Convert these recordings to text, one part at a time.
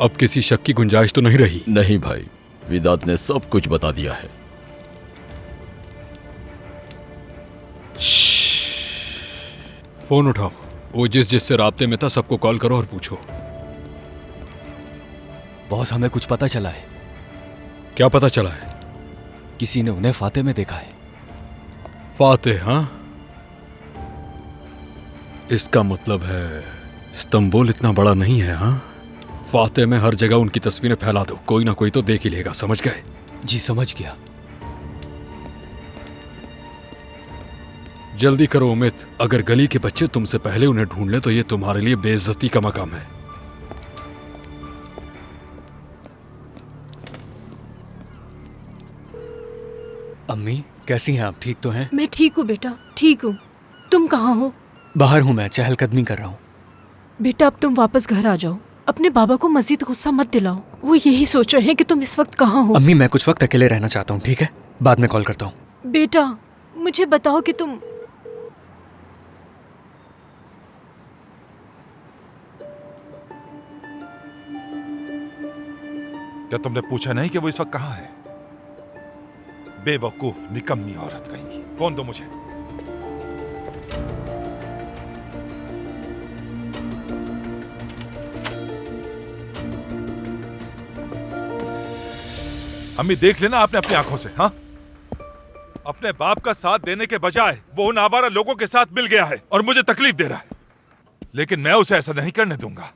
अब किसी शक की गुंजाइश तो नहीं रही? नहीं भाई, विदात ने सब कुछ बता दिया है। फोन उठाओ। वो जिससे राब्ते में था सबको कॉल करो और पूछो। बॉस, हमें कुछ पता चला है। क्या पता चला है? किसी ने उन्हें फाते में देखा है। फाते? हाँ, इसका मतलब है इस्तांबुल इतना बड़ा नहीं है। हाँ, फाते में हर जगह उनकी तस्वीरें फैला दो, कोई ना कोई तो देख ही लेगा। समझ गए? जी समझ गया। जल्दी करो उमित, अगर गली के बच्चे तुमसे पहले उन्हें ढूंढ लें तो ये तुम्हारे लिए बेइज्जती का मकाम है। अम्मी कैसी हैं आप? ठीक तो हैं? मैं ठीक हूँ बेटा, ठीक हूँ। तुम कहाँ हो? बाहर हूँ, मैं चहलकदमी कर रहा हूँ। बेटा अब तुम वापस घर आ जाओ। अपने बाबा को मजीद गुस्सा मत दिलाओ, वो यही सोच रहे हैं कि तुम इस वक्त कहाँ हो। अम्मी मैं कुछ वक्त अकेले रहना चाहता हूँ, ठीक है? बाद में कॉल करता हूँ। बेटा मुझे बताओ कि तुम क्या तुमने पूछा नहीं कि वो इस वक्त कहाँ है? बेवकूफ निकम्मी औरत कहेंगी। फोन दो मुझे। अम्मी देख लेना आपने अपनी आंखों से। हाँ, अपने बाप का साथ देने के बजाय वो उन आवारा लोगों के साथ मिल गया है और मुझे तकलीफ दे रहा है। लेकिन मैं उसे ऐसा नहीं करने दूंगा।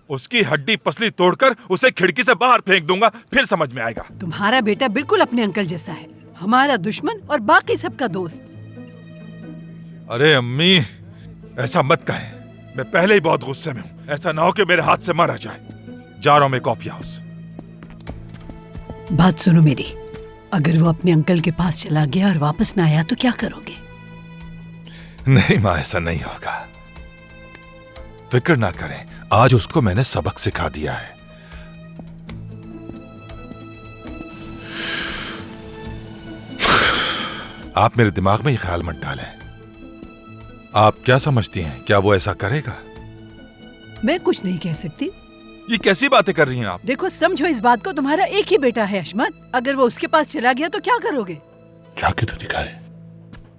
उसकी हड्डी पसली तोड़कर उसे खिड़की से बाहर फेंक दूंगा, फिर समझ में आएगा। तुम्हारा बेटा बिल्कुल अपने अंकल जैसा है, हमारा दुश्मन और बाकी सबका दोस्त। अरे अम्मी ऐसा मत कहें, मैं पहले ही बहुत गुस्से में हूँ। ऐसा ना हो कि मेरे हाथ से मरा जाए। जा रहा हूं मैं कॉफी हाउस। बात सुनो मेरी, अगर वो अपने अंकल के पास चला गया और वापस ना आया तो क्या करोगे? नहीं माँ, ऐसा नहीं होगा। फिक्र ना करें, आज उसको मैंने सबक सिखा दिया है। आप मेरे दिमाग में ये ख्याल मत डालें। आप क्या समझती हैं, क्या वो ऐसा करेगा? मैं कुछ नहीं कह सकती। ये कैसी बातें कर रही हैं आप? देखो समझो इस बात को, तुम्हारा एक ही बेटा है अशमत। अगर वो उसके पास चला गया तो क्या करोगे? जाके तो दिखाए।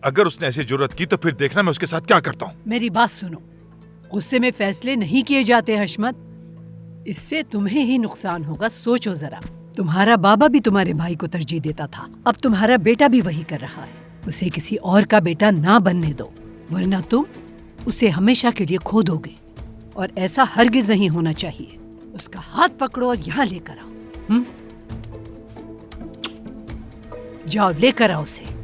अगर उसने ऐसी जरूरत की तो फिर देखना मैं उसके साथ क्या करता हूँ। मेरी बात सुनो, गुस्से में फैसले नहीं किए जाते हशमत, इससे तुम्हें ही नुकसान होगा। सोचो जरा, तुम्हारा बाबा भी तुम्हारे भाई को तरजीह देता था, अब तुम्हारा बेटा भी वही कर रहा है। उसे किसी और का बेटा ना बनने दो, वरना तुम उसे हमेशा के लिए खो दोगे, और ऐसा हरगिज नहीं होना चाहिए। उसका हाथ पकड़ो और यहाँ लेकर आओ। जाओ लेकर आओ उसे।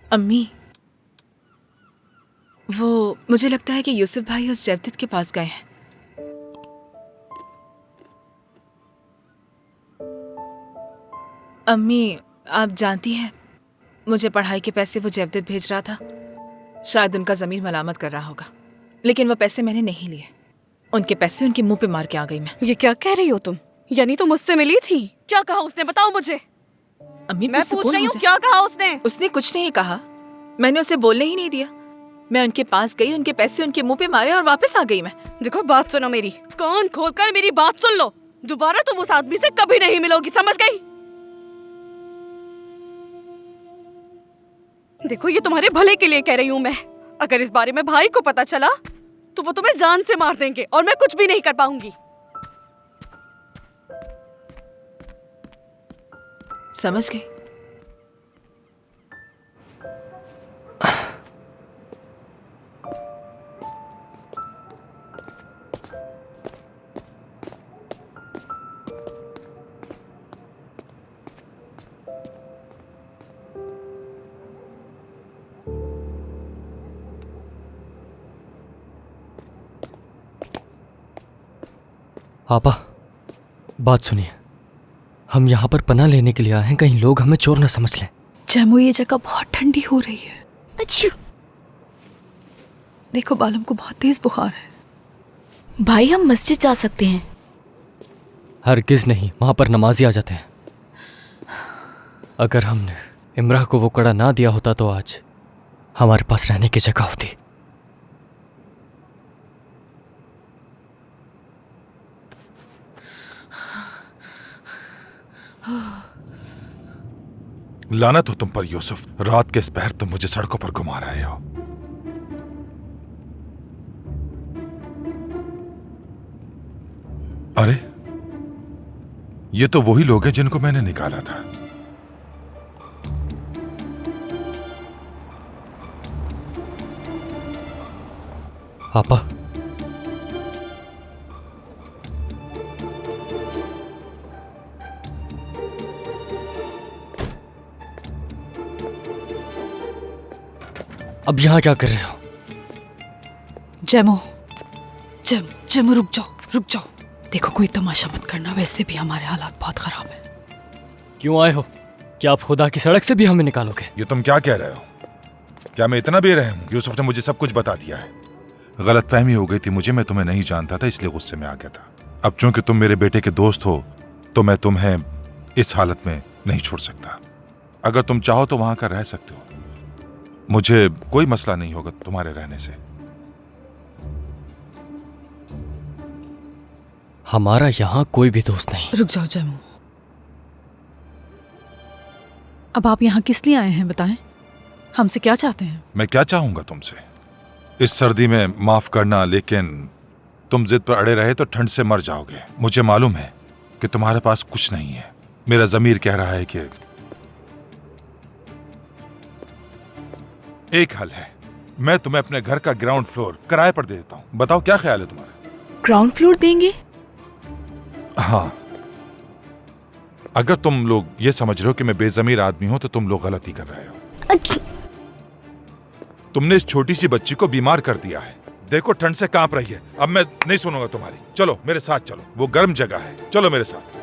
अम्मी, वो मुझे लगता है कि यूसुफ भाई उस जैवदत के पास गए हैं। अम्मी, आप जानती हैं, मुझे पढ़ाई के पैसे वो जैवदत भेज रहा था। शायद उनका ज़मीर मलामत कर रहा होगा, लेकिन वो पैसे मैंने नहीं लिए। उनके पैसे उनके मुंह पे मार के आ गई मैं। ये क्या कह रही हो तुम? यानी तुम मुझसे मिली थी? क्या कहा उसने, बताओ मुझे। अम्मी मैं पूछ रही हूँ, क्या कहा उसने? उसने कुछ नहीं कहा, मैंने उसे बोलने ही नहीं दिया। मैं उनके पास गई, उनके पैसे उनके मुंह पे मारे और वापस आ गई मैं। देखो बात सुनो मेरी, कान खोलकर मेरी बात सुन लो। दोबारा तुम उस आदमी से कभी नहीं मिलोगी, समझ गई? देखो ये तुम्हारे भले के लिए कह रही हूँ मैं। अगर इस बारे में भाई को पता चला तो वो तुम्हें जान से मार देंगे और मैं कुछ भी नहीं कर पाऊंगी। समझ गई? आपा, बात सुनिए। हम यहाँ पर पनाह लेने के लिए आए हैं, कहीं लोग हमें चोर न समझ लें। जैमो, ये जगह बहुत ठंडी हो रही है। अच्छू, देखो बालम को बहुत तेज बुखार है। भाई हम मस्जिद जा सकते हैं। हरगिज़ नहीं, वहाँ पर नमाजी आ जाते हैं। अगर हमने इमराह को वो कड़ा ना दिया होता तो आज हमारे पास रहने की जगह होती। लानत हो तुम पर यूसुफ, रात के इस पहर तुम मुझे सड़कों पर घुमा रहे हो। अरे ये तो वही लोग हैं जिनको मैंने निकाला था। आपा, अब यहाँ क्या कर रहे हो? जैमो, जैमो रुक जाओ। देखो कोई तमाशा मत करना, वैसे भी हमारे हालात बहुत खराब हैं। क्यों आए हो? क्या आप खुदा की सड़क से भी हमें निकालोगे? ये तुम क्या कह रहे हो? क्या मैं इतना बेरहम हूं? यूसुफ ने मुझे सब कुछ बता दिया है। गलतफहमी हो गई थी मुझे, मैं तुम्हें नहीं जानता था, इसलिए गुस्से में आ गया था। अब चूंकि तुम मेरे बेटे के दोस्त हो तो मैं तुम्हें इस हालत में नहीं छोड़ सकता। अगर तुम चाहो तो वहां का रह सकते हो, मुझे कोई मसला नहीं होगा तुम्हारे रहने से। हमारा यहाँ कोई भी दोस्त नहीं। रुक जाओ जैमो, अब आप यहाँ किस लिए आए हैं बताएं? हमसे क्या चाहते हैं? मैं क्या चाहूंगा तुमसे? इस सर्दी में माफ करना, लेकिन तुम जिद पर अड़े रहे तो ठंड से मर जाओगे। मुझे मालूम है कि तुम्हारे पास कुछ नहीं है। मेरा ज़मीर कह रहा है कि एक हल है, मैं तुम्हें अपने घर का ग्राउंड फ्लोर किराए पर दे देता हूं। बताओ क्या ख्याल है तुम्हारा? ग्राउंड फ्लोर देंगे? हाँ, अगर तुम लोग ये समझ रहे हो कि मैं बेजमीर आदमी हूं तो तुम लोग गलती कर रहे हो। तुमने इस छोटी सी बच्ची को बीमार कर दिया है। देखो ठंड से कांप रही है। अब मैं नहीं सुनूंगा तुम्हारी। चलो मेरे साथ चलो, वो गर्म जगह है, चलो मेरे साथ।